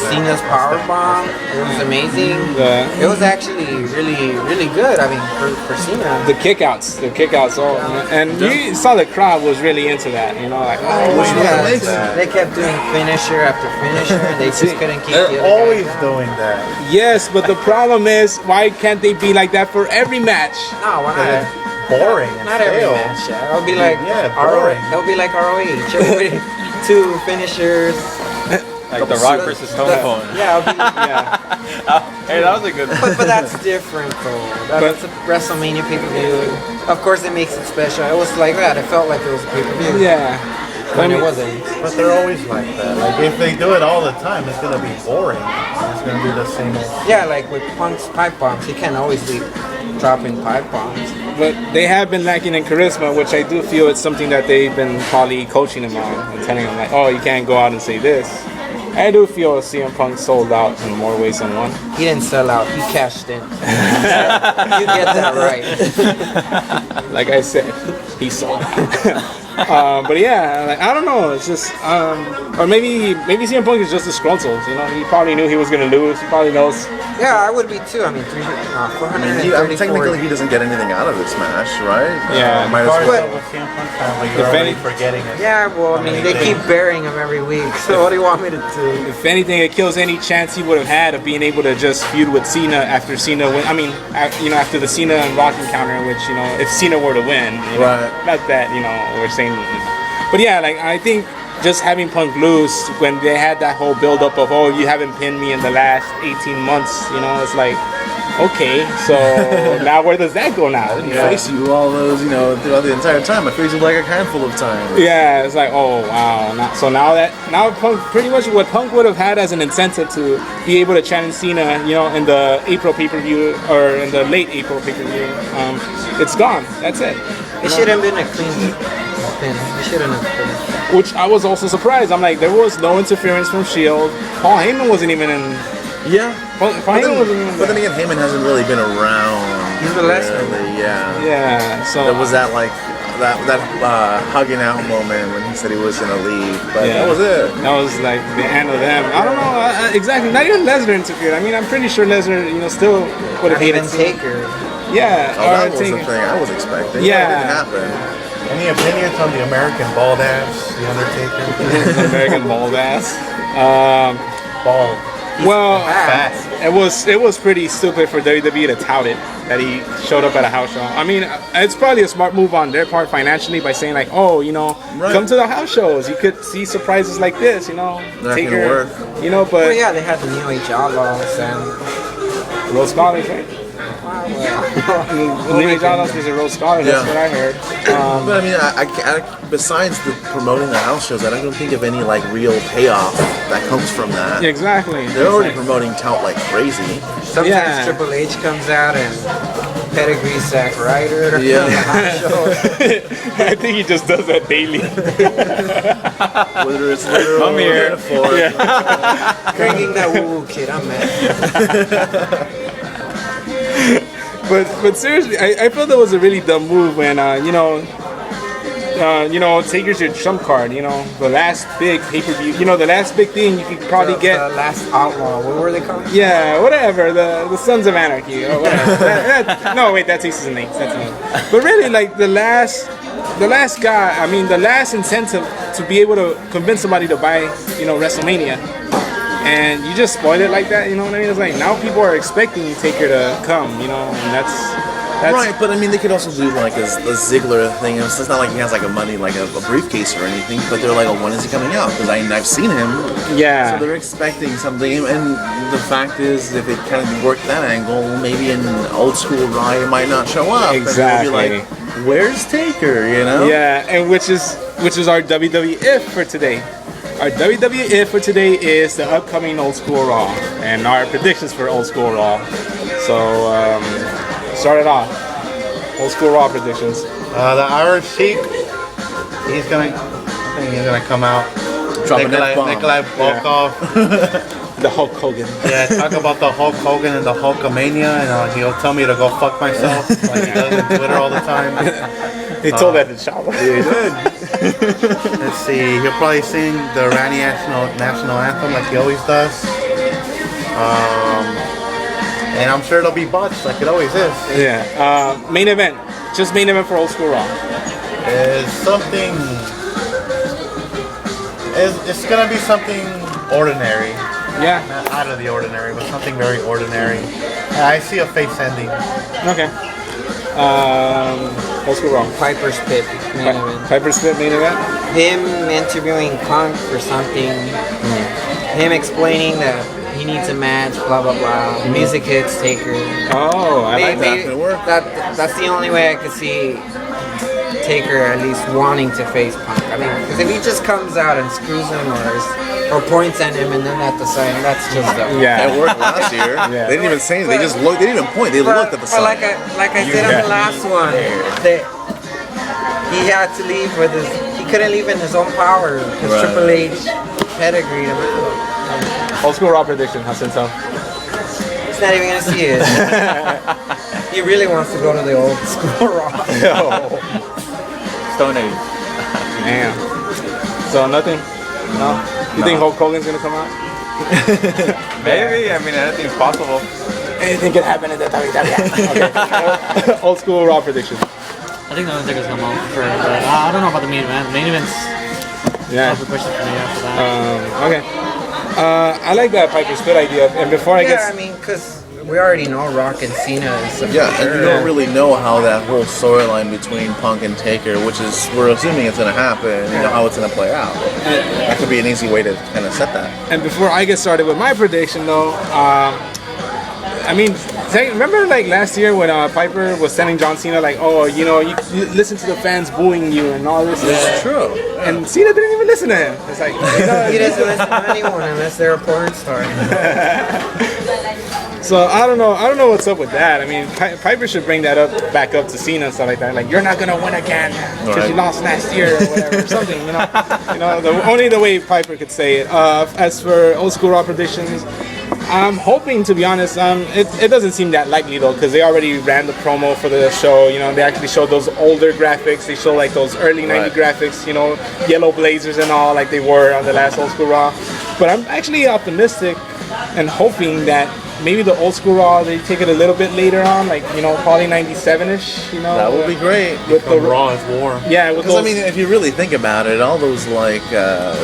Cena's power bomb. It was amazing. Yeah. It was actually really, really good. I mean, for Cena. The kickouts. Oh, and you saw the crowd was really into that. You know, like oh, Which Yeah, makes sense. they kept doing finisher after finisher, and they just couldn't keep the They're other always guy. doing that. yes, but the problem is why can't they be like that for every match? No, why Because not? it's boring and Not every stale. match. Yeah. It'll be like Yeah, ROH. boring. It'll be like ROH. Everybody, 2 finishers. Like The Rock versus Stone Cold. Yeah, it'll be, Yeah, Hey, that was a good. but that's different though. That's a WrestleMania pay-per-view. Of course, it makes it special. It was like that. It felt like it was a pay-per-view. yeah. When I mean, it wasn't. But they're always like that. Like if they do it all the time, it's gonna be boring. It's gonna be the same old. Yeah, like with Punk's pipe bombs, he can't always be dropping pipe bombs. But they have been lacking in charisma, which I do feel it's something that they've been probably coaching him on and telling him like, oh, you can't go out and say this. I do feel CM Punk sold out in more ways than one. He didn't sell out. He cashed in. You get that right. Like I said, he sold out. But yeah, like, I don't know. It's just, or maybe CM Punk is just disgruntled. You know, he probably knew he was gonna lose. He probably knows. Yeah, I would be too. I mean, Technically, he doesn't get anything out of this match, right? Yeah. Might as As far well. as with CM Punk fan, but If you're already any- forgetting it. Yeah, well, I mean, they keep burying him every week. So what do you want me to do? If anything, it kills any chance he would have had of being able to just feud with Cena after Cena win. I mean, after the Cena and Rock encounter, which if Cena were to win, Right. Not that we're saying, but yeah, like I think just having Punk lose when they had that whole build up of you haven't pinned me in the last 18 months, it's like okay, so now where does that go now? I face you all those, throughout the entire time. I face you like a handful of times. Yeah, it's like, oh wow. Now Punk, pretty much what Punk would have had as an incentive to be able to challenge Cena, in the April pay-per-view or in the late April pay-per-view, it's gone. That's it. It should have been a clean pin. It shouldn't have been. Which I was also surprised. I'm like, there was no interference from Shield. Paul Heyman wasn't even in. Yeah. Paul Heyman wasn't even. But then again, Heyman hasn't really been around. He's the Lesnar. Really, yeah. Yeah. So There was that hugging out moment when he said he was gonna leave, but Yeah. that was it. That was like the end of them. I don't know exactly. Not even Lesnar interfered. I mean, I'm pretty sure Lesnar, still would have hated Even Cena. Taker. Yeah. Oh, that was the Taker. thing I was expecting. Yeah. That didn't happen. Any opinions on the American bald ass, the Undertaker? American bald ass. Bald. Well, Fat. it was pretty stupid for WWE to tout it that he showed up at a house show. I mean, it's probably a smart move on their part financially by saying like, come to the house shows. You could see surprises like this, That can work. But Well, yeah, they had the New Age Outlaws and. Rose Scholars, right? New Age Outlaws is a Rose Scholars. That's Yeah. what I heard. But I mean, I besides the promoting the house shows, I don't think of any like real payoff that comes from that. Exactly. They're already promoting tout like crazy. Sometimes Yeah. Triple H comes out and pedigrees Zack Ryder. Yeah. on the house show. I think he just does that daily. Whether it's literal Come or here. metaphor. Cranking that woo-woo kid, I'm mad. But seriously, I felt that was a really dumb move when Taker's your trump card. The last big pay-per-view. The last big thing you could probably get. The last outlaw, what were they called? Yeah, whatever. The Sons of Anarchy or whatever. No, wait, that's Aces and Eights. That's me. But really, like the last guy. I mean, the last incentive to be able to convince somebody to buy, WrestleMania, and you just spoil it like that. You know what I mean? It's like now people are expecting Taker to come. And that's Right, but I mean, they could also do like a Ziggler thing. It's not like he has like a money, like a briefcase or anything. But they're like, oh, when is he coming out? Because I've seen him. Yeah. So they're expecting something, and the fact is, if it kind of worked that angle, maybe in old school Raw, it might not show up. Exactly. And they'll be like, where's Taker? Yeah, and which is our WWE for today. Our WWE for today is the upcoming Old School Raw, and our predictions for Old School Raw. So, start it off. Old School Raw predictions. The Irish Sheik, I think he's gonna come out. Drop an F-bomb. Nikolai Volkov. The Hulk Hogan. Yeah, talk about the Hulk Hogan and the Hulkamania, and he'll tell me to go fuck myself, like he does on Twitter all the time. He told that to Chavo. Yeah, he did. Let's see, he'll probably sing the Iranian national anthem like he always does. And I'm sure it'll be botched like it always is. Yeah. Main event. Just main event for Old School Raw. Is something. It's gonna be something ordinary. Yeah. Not out of the ordinary, but something very ordinary. I see a face ending. Okay. Old School Raw. Piper's Pit, main event. Piper's Pit main event. Him interviewing Punk for something. Him explaining that he needs a match, blah blah blah. Music hits, Taker. Oh, I like that. Gonna work. That's the only way I could see Taker at least wanting to face Punk. I mean, because if he just comes out and screws him or points at him and then at the sign, that's just dumb. Yeah. That worked last year. Yeah. They didn't even say anything. They just looked. They didn't even point. They looked at the But sign. like I said on the last one, that he had to leave with his. He couldn't leave in his own power because Right. Triple H pedigreed him out. Old School Raw prediction. Hassan. He's not even gonna see it. He really wants to go to the Old School Raw. Stone Age. Damn. So nothing? No? You think Hulk Hogan's gonna come out? Maybe. I mean, anything's possible. Anything can happen in the WWE. Okay. Old school Raw prediction. I think the Undertaker's come out for, but I don't know about the main event. Main event's Yeah. out of the question for me after that. Okay. I like that Piper split idea. And before I Yeah, guess, I mean, because we already know Rock and Cena is a Yeah, and you don't really know how that whole storyline between Punk and Taker, which is, we're assuming it's going to happen, you know how it's going to play out. That could be an easy way to kind of set that. and before I get started with my prediction, though, I mean, remember like last year when Piper was telling John Cena like, oh, you know, you listen to the fans booing you and all this. It's true. And Cena didn't even listen to him. It's like, you know, He doesn't listen to anyone unless they're a porn star. so I don't know what's up with that. I mean, Piper should bring that back up to Cena and stuff like that. Like, you're not gonna win again because you lost last year or whatever, or something. You know, only the way Piper could say it. As for old school Raw predictions, I'm hoping, to be honest, it doesn't seem that likely though, because they already ran the promo for the show. You know, they actually showed those older graphics. They show like those early '90s graphics. You know, yellow blazers and all, like they were on the last old school Raw. But I'm actually optimistic and hoping that maybe the old school Raw, they take it a little bit later on, like, you know, probably 97-ish. You know, That would be great. with the Raw is war. Yeah, with Because, those, I mean, if you really think about it, all those, like,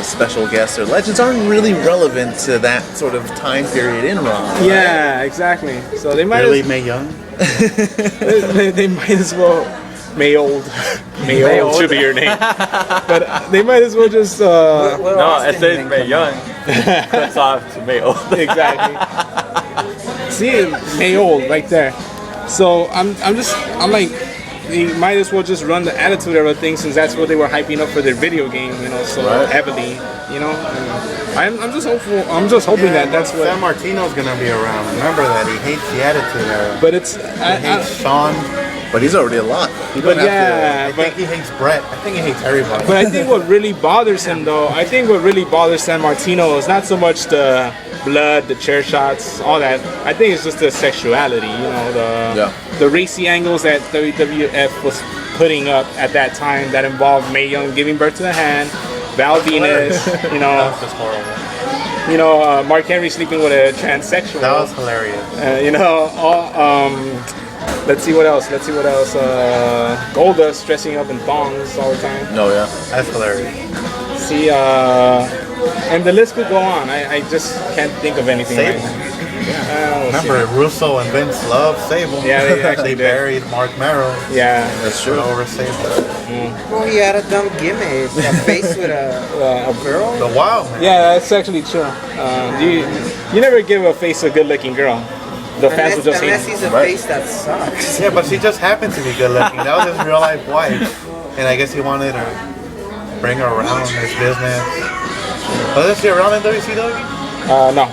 special guests or legends aren't really relevant to that sort of time period in Raw. Right? yeah, exactly. So they might Really, Mae Young? they might as well May old should be your name, but they might as well just No, it says Mae Young. Cuts off to Mae Old. exactly. See, May old right there. So I'm like, they might as well just run the Attitude Era thing, since that's what they were hyping up for their video game, you know, so heavily, you know. I'm just hopeful. I'm just hoping that that's what. San Martino's gonna be around. Remember that he hates the Attitude Era. But it's He hates Sean. But he's already a lot. You but don't have yeah, I think he hates Brett. I think he hates everybody. But I think what really bothers him, though, I think what really bothers San Martino is not so much the blood, the chair shots, all that. I think it's just the sexuality, you know, the racy angles that WWF was putting up at that time that involved Mae Young giving birth to the Hand, Val Venus, you know. That was just horrible. You know, Mark Henry sleeping with a transsexual. That was hilarious. You know, let's see what else. Goldust dressing up in thongs all the time. No, yeah. That's hilarious. See, and the list could go on. I just can't think of anything right Sable. now. We'll Remember, Russo and Vince loved Sable. Yeah, they actually they did. buried Mark Merrow. see. Yeah, That's true. Over Sable. Well, he had a dumb gimmick. A face with a girl. The Wild Man. yeah, that's actually true. You never give a face a good-looking girl. The fans will just Unless hate. he's a face that sucks. Yeah, but she just happened to be good looking. That was his real life wife. And I guess he wanted to bring her around his business. Wasn't she around in WCW? No,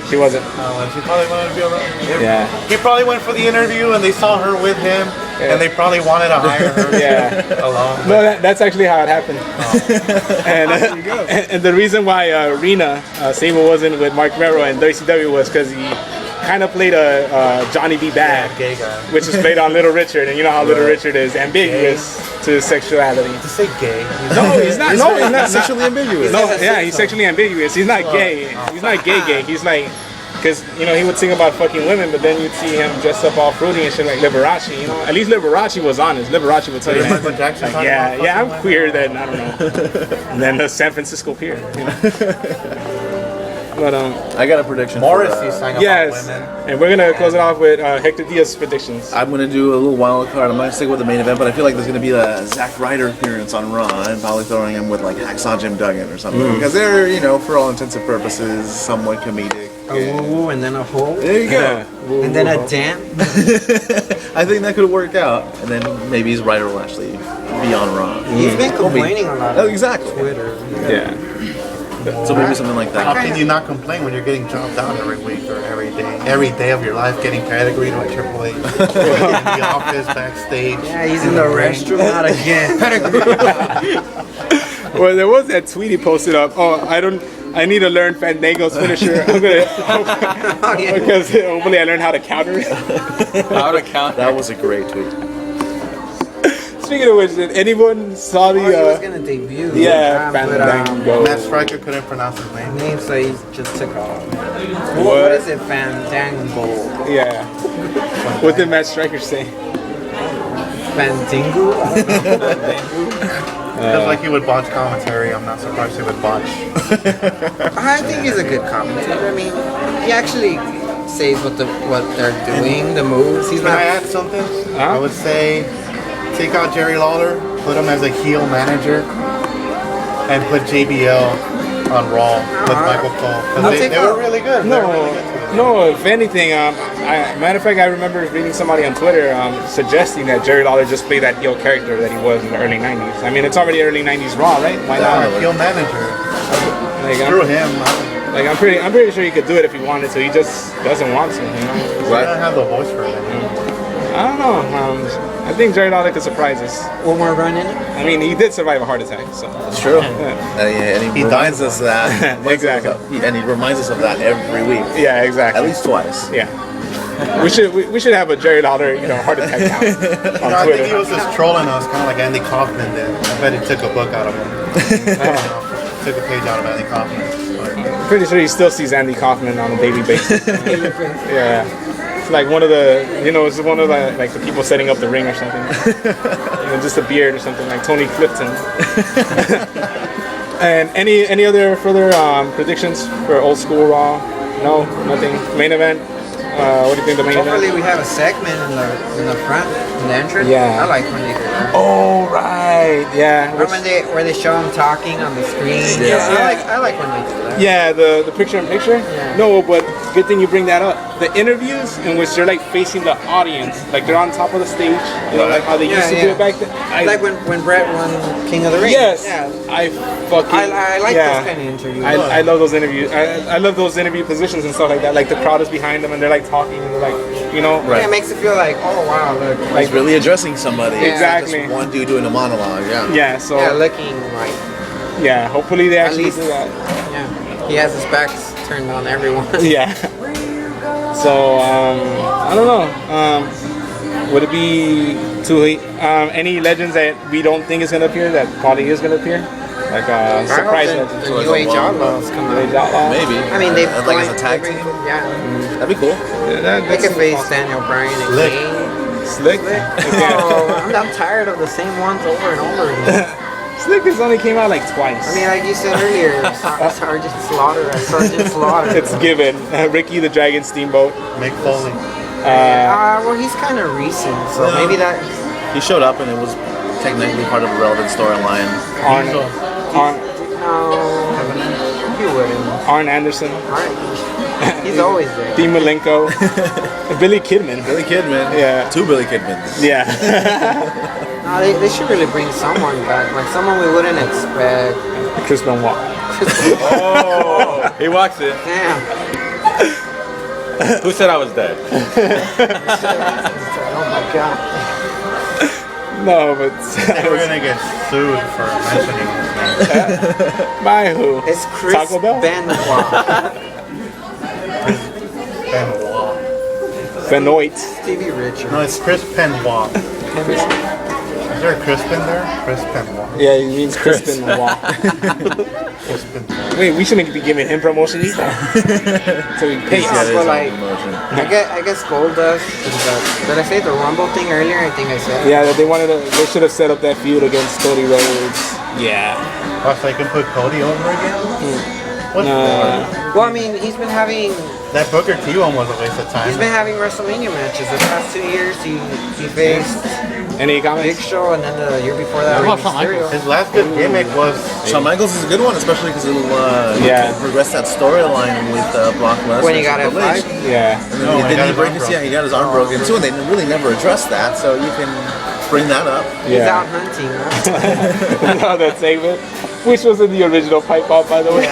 she wasn't. She probably wanted to be around. Yeah. He probably went for the interview and they saw her with him and they probably wanted to hire her Yeah. along. No, that's actually how it happened. And the reason why Rena Sable wasn't with Mark Merrow in WCW was because he kind of played a Johnny B. Bad, Gay guy. which is played on Little Richard, and you know how Little Richard is ambiguous to sexuality. To say gay. No, he's not. No, he's not Sexually ambiguous. No, yeah, he's sexually ambiguous. He's not gay. He's not gay. He's like, because you know he would sing about fucking women, but then you'd see him dressed up all fruity and shit like Liberace. You know, at least Liberace was honest. Liberace would tell you, Michael Jackson like, talking yeah, about yeah, I'm fucking queer. Then I don't know. Than the San Francisco Pier. You know? But I got a prediction. Morrissey sang about yes, women. and we're gonna close it off with Hector Diaz's predictions. I'm gonna do a little wild card. I'm not gonna stick with the main event, but I feel like there's gonna be a Zack Ryder appearance on Raw, and probably throwing him with like Hacksaw Jim Duggan or something, because they're, you know, for all intents and purposes, somewhat comedic. A woo and then a hole. There you go. And then a dam. I think that could work out, and then maybe his Ryder will actually be on Raw. He's been complaining a lot Oh, on exactly. Twitter. Yeah. So maybe something like How that. can you not complain when you're getting dropped out every week or every day? Every day of your life getting pedigreed by Triple H. In the office, backstage. Yeah, he's in the restroom, not again. Well, there was that tweet he posted up. Oh, I need to learn Fandango's finisher. I'm gonna because hopefully I learn how to counter it. How to count. That was a great tweet. speaking of which, did anyone saw the? He was gonna debut. Yeah, but, Fandango. Matt Striker couldn't pronounce his name. name, so he just took off. What? What is it, Fandango? Yeah. What did Matt Striker say? Fandango? I don't know. Just like he would botch commentary, I'm not surprised he would botch. I think he's a good commentator. I mean, he actually says what they're doing, the moves. He's Can I not. add something? I would say take out Jerry Lawler, put him as a heel manager, and put JBL on Raw with Michael Cole. I'll Because take they were out- really good. They were really good. No, if anything, matter of fact, I remember reading somebody on Twitter suggesting that Jerry Lawler just play that heel character that he was in the early 90s. I mean, it's already early 90s Raw, right? Why not? Heel manager. Like, Screw him. I'm pretty sure he could do it if he wanted to. He just doesn't want to, you know? I don't have the voice for it anymore. I don't know. I think Jerry Lawler could surprise us. One more run in it. I mean, he did survive a heart attack, so. It's true. Yeah. And he reminds us that. Exactly. And he reminds us of that every week. Yeah, exactly. At least twice. Yeah. We should have a Jerry Lawler, hard attack count on I Twitter. think he was just trolling us, kind of like Andy Kaufman did. I bet he took a book out of him. Took a page out of Andy Kaufman. Pretty sure he still sees Andy Kaufman on a daily basis. Yeah. It's like one of the, it's one of the, like the people setting up the ring or something. Just a beard or something, like Tony Clifton. And any other further predictions for old school Raw? No, nothing. Main event? What do you think the main Hopefully event? we have a segment in the front, in the entrance. Yeah. I like when they do that. Oh, right. Yeah. Or where they show them talking on the screen. Yeah. I like when they do that. Yeah, the picture-in-picture? Yeah. No, but good thing you bring that up. The interviews in which they're like facing the audience, like they're on top of the stage, like how they used to do it back then. Like when Brett won King of the Ring. Yes. Yeah. I fucking. I like those kind of interviews. I love those interviews. I love those interview positions and stuff like that. Like the crowd is behind them and they're like talking and they're like, Right. Yeah, it makes it feel like, oh wow, look. He's really addressing somebody. It's not Exactly. just one dude doing a monologue. Yeah. Yeah. So Yeah, looking like, hopefully they actually least- do that. yeah. He has his back turned on everyone. Yeah. So I don't know. Would it be too late? Any legends that we don't think is gonna appear that probably is gonna appear? Like surprise legends. The New Age Outlaws come New Age out. Outlaws? Maybe. I mean, they've like as a tag they team. bring- Yeah. That'd be cool. Yeah, They could face Daniel Bryan and Slick. Kane. Slick. Oh, I'm tired of the same ones over and over again. Slick has only came out like twice. I mean, like you said earlier, Sergeant Slaughter. It's given. Ricky the Dragon Steamboat. Mick Foley. Well, he's kind of recent, so Yeah. maybe that. He showed up and it was technically part of a relevant storyline. Arn No, he wouldn't. Arn Anderson. Alright. He's always there. Dean Malenko. Billy Kidman. Billy Kidman. Yeah. Two Billy Kidmans. Yeah. No, they should really bring someone back, like someone we wouldn't expect. Chris Benoit. Oh, he walks in. Damn. Who said I was dead? Oh my god. No, but We're gonna get sued for mentioning his name. by who? It's Chris Taco Bell? Benoit. Benoit. Benoit. Stevie Richards. No, it's Chris Benoit. Is there a Crispin there? Chris Benoit. Yeah, he means Chris Benoit. Chris Benoit. Wait, we shouldn't be giving him promotion either. So we pay Yeah, him. but like, I guess Goldust. Did I say the Rumble thing earlier? I think I said. Yeah, that they should have set up that feud against Cody Rhodes. Yeah. Oh, so I can put Cody over again? What? Well, I mean, he's been having That Booker T one was a waste of time. WrestleMania matches the past 2 years. He faced Any Big comments? Show, and then the year before that, What Rey about Shawn Mysterio. His last good gimmick was Shawn Michaels is a good one, especially because it'll Yeah. progress that storyline with Brock Lesnar. When he got Triple H. F5. Yeah. And No, then he got he his break arm his, broken. yeah, he got his arm broken too, and they really never addressed that, so you can bring that up. He's Yeah. out hunting. Huh? No, that segment, which was in the original Pipe Bomb, by the way.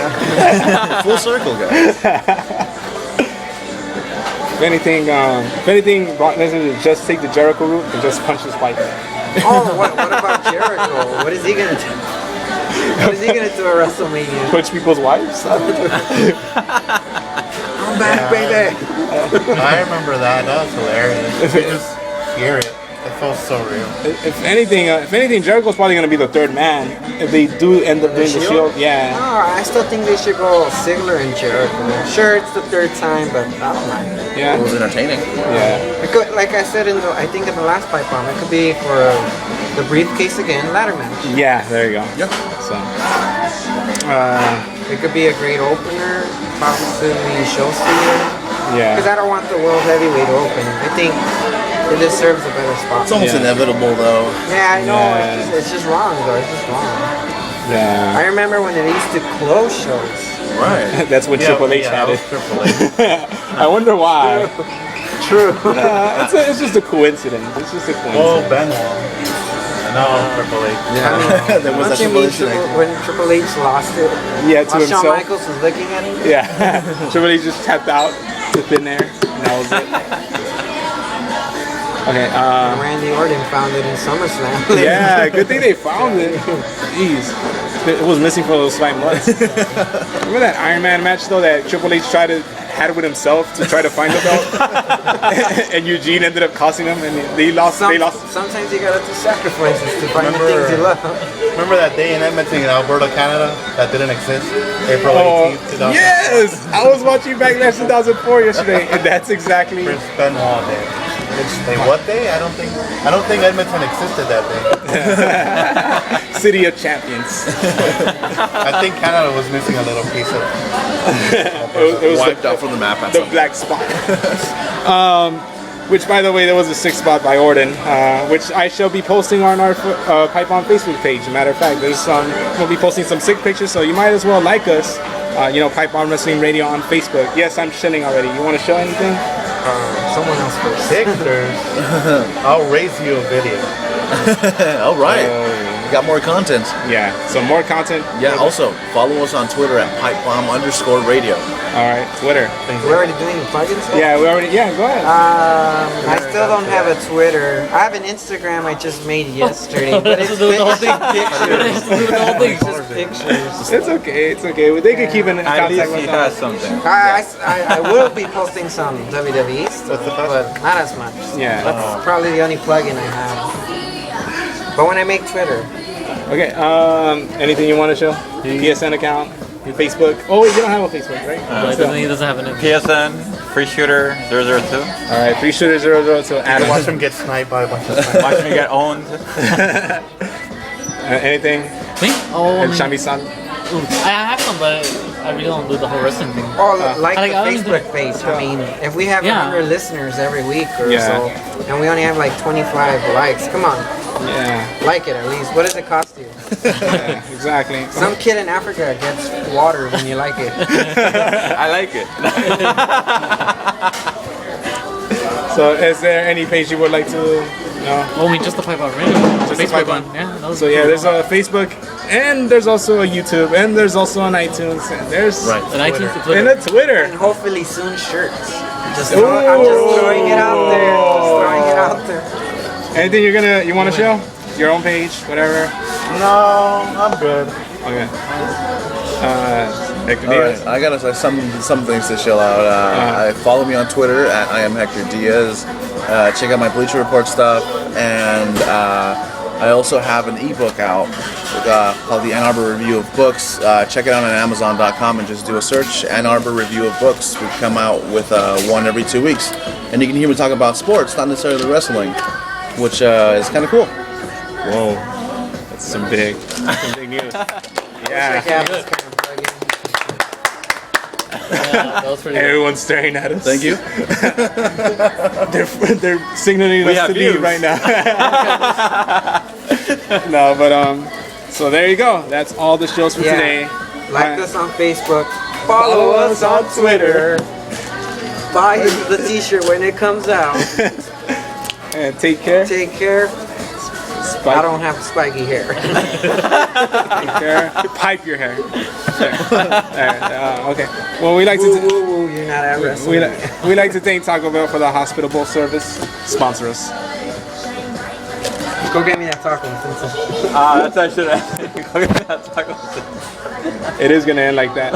Full circle, guys. If anything, Brock Lesnar should just take the Jericho route and just punch his wife. Oh, what about Jericho? What is he gonna do? What is he gonna do at WrestleMania? Punch people's wives? I'm back, baby. I remember that. That was hilarious. You could just hear it. It felt so real. If anything, Jericho's probably gonna be the third man if they do end up doing the Shield. Yeah. No, I still think they should go Ziggler and Jericho. Sure, it's the third time, but I don't mind. Yeah. It was entertaining. Yeah. It could, like I said I think in the last pipe bomb, it could be for the briefcase again, ladder match. Yeah. There you go. Yeah. So. It could be a great opener, possibly show stealer. Yeah. Because I don't want the world heavyweight open. I think it deserves a better spot. It's almost inevitable, though. Yeah, I know. Yeah. It's just wrong, though. It's just wrong. Yeah. I remember when they used to close shows. Right. That's when Triple H had it. Triple H. I wonder why. True. It's just a coincidence. It's just a Oh, coincidence. Benoit. No, Triple H. Yeah. There was that Don't you mean Triple H when Triple H lost it? Yeah, to While Shawn himself. Michaels was looking at him? Yeah. Triple H just tapped out to thin air, and that was it. Okay. Randy Orton found it in SummerSlam. Yeah, good thing they found it. Jeez. It was missing for those 5 months. Remember that Iron Man match though that Triple H had with himself to try to find the belt, and Eugene ended up costing him, and they lost. Sometimes you gotta do sacrifices to find the things you love. Remember that day in Edmonton, in Alberta, Canada, that didn't exist? April 18th, 2000. Yes, I was watching Backlash 2004 yesterday, and that's exactly. Prince Benoit Day. Wait, what day? I don't think Edmonton existed that day. City of Champions. I think Canada was missing a little piece of It was Wiped out from the map at the some black spot. Which, by the way, there was a 6th spot by Orton, which I shall be posting on our Pipe on Facebook page. As a matter of fact, we'll be posting some sick pictures, so you might as well like us. Pipe on Wrestling Radio on Facebook. Yes, I'm shilling already. You want to show anything? Someone else first. pictures. I'll raise you a video. All right. We got more content. Yeah, so more content. Yeah, also, follow us on Twitter at pipebomb_radio. All right, Twitter. We're already doing the plugins? Yeah, go ahead. I still don't have a Twitter. I have an Instagram I just made yesterday, but it's do the whole thing. It's just pictures. It's okay. They could keep in At least contact he with has us. something. I will be posting some WWE stuff, but not as much. Yeah. That's probably the only plugin I have. But when I make Twitter, Okay, anything you want to show? PSN account? Facebook? Oh, wait, you don't have a Facebook, right? He doesn't have an PSN, Free Shooter 002. All right, 3 shooter 002. Adam, Watch him get sniped by a bunch of snipers. Watch me get owned. anything? Me? Oh, And Shami-san? I have some, but I really don't do the whole wrestling thing. like I the don't Facebook do- page. I mean, if we have Yeah. 100 listeners every week or Yeah. so, and we only have like 25 likes, come on, Yeah, like it at least. What does it cost you? yeah, exactly. Some kid in Africa gets water when you like it. I like it. So, is there any page you would like to? No. Only just the Pipe Out Radio. Just the Facebook Pipe Out. one. Yeah, that was So yeah, there's a Facebook, and there's also a YouTube, and there's also an iTunes, and there's Right. an iTunes to and Twitter. a Twitter. And hopefully soon shirts. I'm just throwing it out there. Just throwing it out there. Anything you want to show? Your own page, whatever. No, I'm good. Okay. Hector All Diaz. right, I got some things to chill out. Follow me on Twitter at I am Hector Diaz. Check out my Bleacher Report stuff, and I also have an ebook out called the Ann Arbor Review of Books. Check it out on Amazon.com and just do a search. Ann Arbor Review of Books. We come out with one every 2 weeks, and you can hear me talk about sports, not necessarily wrestling, which is kind of cool. Whoa, that's some big news. Yeah. Yeah, this kind of plug-in. Yeah, that was pretty good. Everyone's staring at us. Thank you. They're signaling We us have to leave views. right now. No, but so there you go. That's all the shows for Yeah. today. Like us on Facebook. Follow us on Twitter. Buy the t-shirt when it comes out. And take care. Take care. Spike, I don't have spiky hair. take care. Pipe your hair. There. Okay. Well, we like Woo, to. woo, woo, you're not at wrestling. We like to thank Taco Bell for the hospitable service. Sponsor us. Go get me that taco. That's actually. It is gonna end like that.